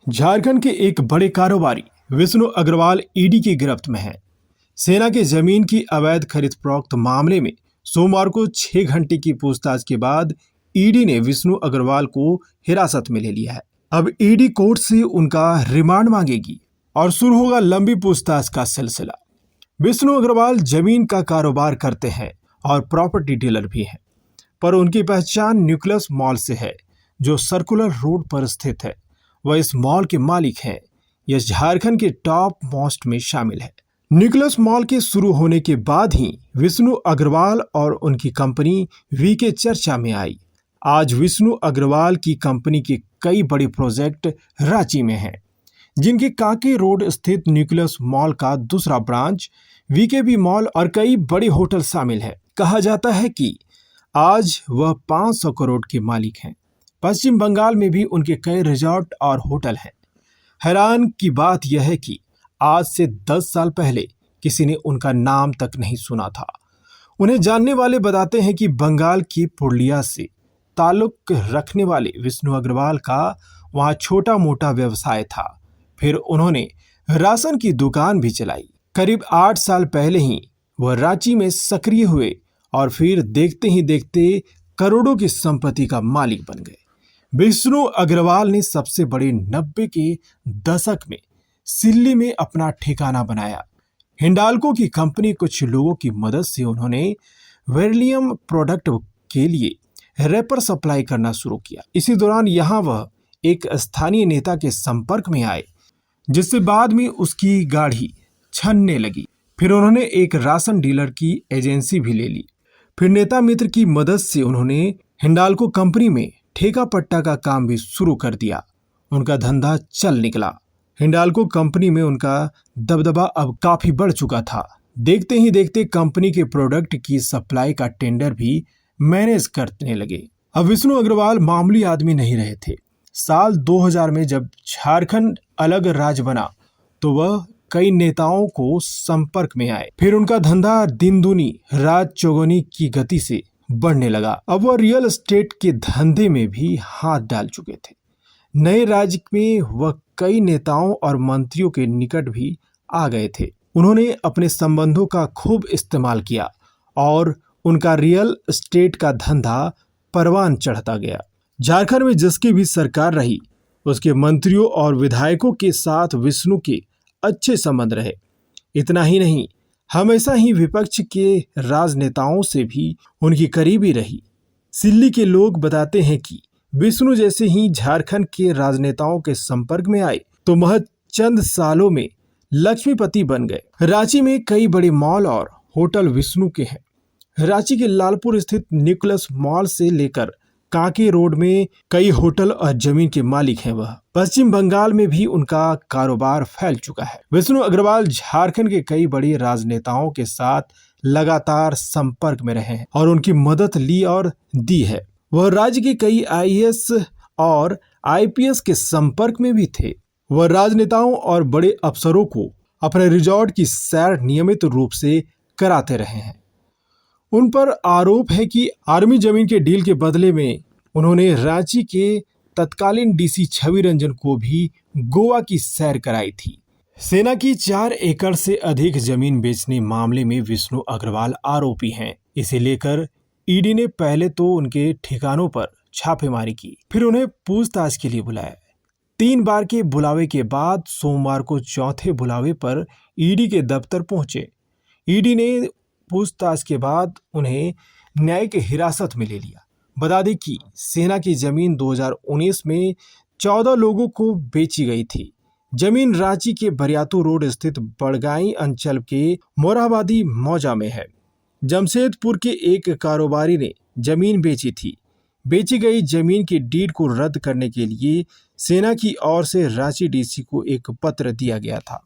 झारखंड के एक बड़े कारोबारी विष्णु अग्रवाल ईडी की गिरफ्त में है। सेना की जमीन की अवैध खरीद फरोख्त मामले में सोमवार को 6 घंटे की पूछताछ के बाद ईडी ने विष्णु अग्रवाल को हिरासत में ले लिया है। अब ईडी कोर्ट से उनका रिमांड मांगेगी और शुरू होगा लंबी पूछताछ का सिलसिला। विष्णु अग्रवाल जमीन का कारोबार करते हैं और प्रॉपर्टी डीलर भी हैं, पर उनकी पहचान न्यूक्लियस मॉल से है जो सर्कुलर रोड पर स्थित है। वह इस मॉल के मालिक हैं। यह झारखंड के टॉप मोस्ट में शामिल है। न्यूक्लियस मॉल के शुरू होने के बाद ही विष्णु अग्रवाल और उनकी कंपनी वीके चर्चा में आई। आज विष्णु अग्रवाल की कंपनी के कई बड़े प्रोजेक्ट रांची में हैं, जिनके कांके रोड स्थित न्यूक्लियस मॉल का दूसरा ब्रांच वीकेबी मॉल और कई बड़े होटल शामिल है। कहा जाता है कि आज वह 500 करोड़ के मालिक हैं। पश्चिम बंगाल में भी उनके कई रिजॉर्ट और होटल हैं। हैरान की बात यह है कि आज से 10 साल पहले किसी ने उनका नाम तक नहीं सुना था। उन्हें जानने वाले बताते हैं कि बंगाल की पुरुलिया से ताल्लुक रखने वाले विष्णु अग्रवाल का वहाँ छोटा मोटा व्यवसाय था। फिर उन्होंने राशन की दुकान भी चलाई। करीब 8 साल पहले ही वह रांची में सक्रिय हुए और फिर देखते ही देखते करोड़ों की संपत्ति का मालिक बन गए। विष्णु अग्रवाल ने सबसे बड़े 90 के दशक में सिल्ली में अपना ठिकाना बनाया। हिंडाल्को की कंपनी कुछ लोगों की मदद से उन्होंने वेरिलियम प्रोडक्ट के लिए रैपर सप्लाई करना शुरू किया। इसी दौरान यहाँ वह एक स्थानीय नेता के संपर्क में आए, जिससे बाद में उसकी गाड़ी छनने लगी। फिर उन्होंने एक राशन डीलर की एजेंसी भी ले ली। फिर नेता मित्र की मदद से उन्होंने हिंडाल्को कंपनी में ठेका पट्टा का काम भी शुरू कर दिया। उनका धंधा चल निकला। हिंडाल्को कंपनी में उनका दबदबा अब काफी बढ़ चुका था। देखते ही देखते कंपनी के प्रोडक्ट की सप्लाई का टेंडर भी मैनेज करने लगे। अब विष्णु अग्रवाल मामूली आदमी नहीं रहे थे। साल 2000 में जब झारखंड अलग राज्य बना तो वह कई नेताओं को संपर्क में आए। फिर उनका धंधा दिन दूनी रात चौगुनी की गति से बढ़ने लगा। अब वह रियल एस्टेट के धंधे में भी हाथ डाल चुके थे। नए राज्य में वह कई नेताओं और मंत्रियों के निकट भी आ गए थे। उन्होंने अपने संबंधों का खूब इस्तेमाल किया और उनका रियल एस्टेट का धंधा परवान चढ़ता गया। झारखंड में जिसकी भी सरकार रही, उसके मंत्रियों और विधायकों के साथ विष्णु के अच्छे संबंध रहे। इतना ही नहीं, हमेशा ही विपक्ष के राजनेताओं से भी उनकी करीबी रही। सिल्ली के लोग बताते हैं कि विष्णु जैसे ही झारखंड के राजनेताओं के संपर्क में आए तो महज चंद सालों में लक्ष्मीपति बन गए। रांची में कई बड़े मॉल और होटल विष्णु के हैं। रांची के लालपुर स्थित न्यूक्लियस मॉल से लेकर कांके रोड में कई होटल और जमीन के मालिक हैं। वह पश्चिम बंगाल में भी उनका कारोबार फैल चुका है। विष्णु अग्रवाल झारखंड के कई बड़े राजनेताओं के साथ लगातार संपर्क में रहे हैं और उनकी मदद ली और दी है। वह राज्य के कई आईएएस और आईपीएस के संपर्क में भी थे। वह राजनेताओं और बड़े अफसरों को अपने रिजॉर्ट की सैर नियमित रूप से कराते रहे हैं। उन पर आरोप है कि आर्मी जमीन के डील के बदले में उन्होंने रांची के तत्कालीन डीसी छवि रंजन को भी गोवा की सैर कराई थी। सेना की 4 एकड़ से अधिक जमीन बेचने मामले में विष्णु अग्रवाल आरोपी हैं। इसे लेकर ईडी ने पहले तो उनके ठिकानों पर छापेमारी की, फिर उन्हें पूछताछ के लिए बुलाया। 3 बार के बुलावे के बाद सोमवार को चौथे बुलावे पर ईडी के दफ्तर पहुंचे। ईडी ने पूछताछ के बाद उन्हें न्यायिक हिरासत में ले लिया। बता दें कि सेना की जमीन 2019 में 14 लोगों को बेची गई थी। जमीन रांची के बरियातू रोड स्थित बड़गाई अंचल के मोरहाबादी मौजा में है। जमशेदपुर के एक कारोबारी ने जमीन बेची थी। बेची गई जमीन की डीड को रद्द करने के लिए सेना की ओर से रांची डीसी को एक पत्र दिया गया था।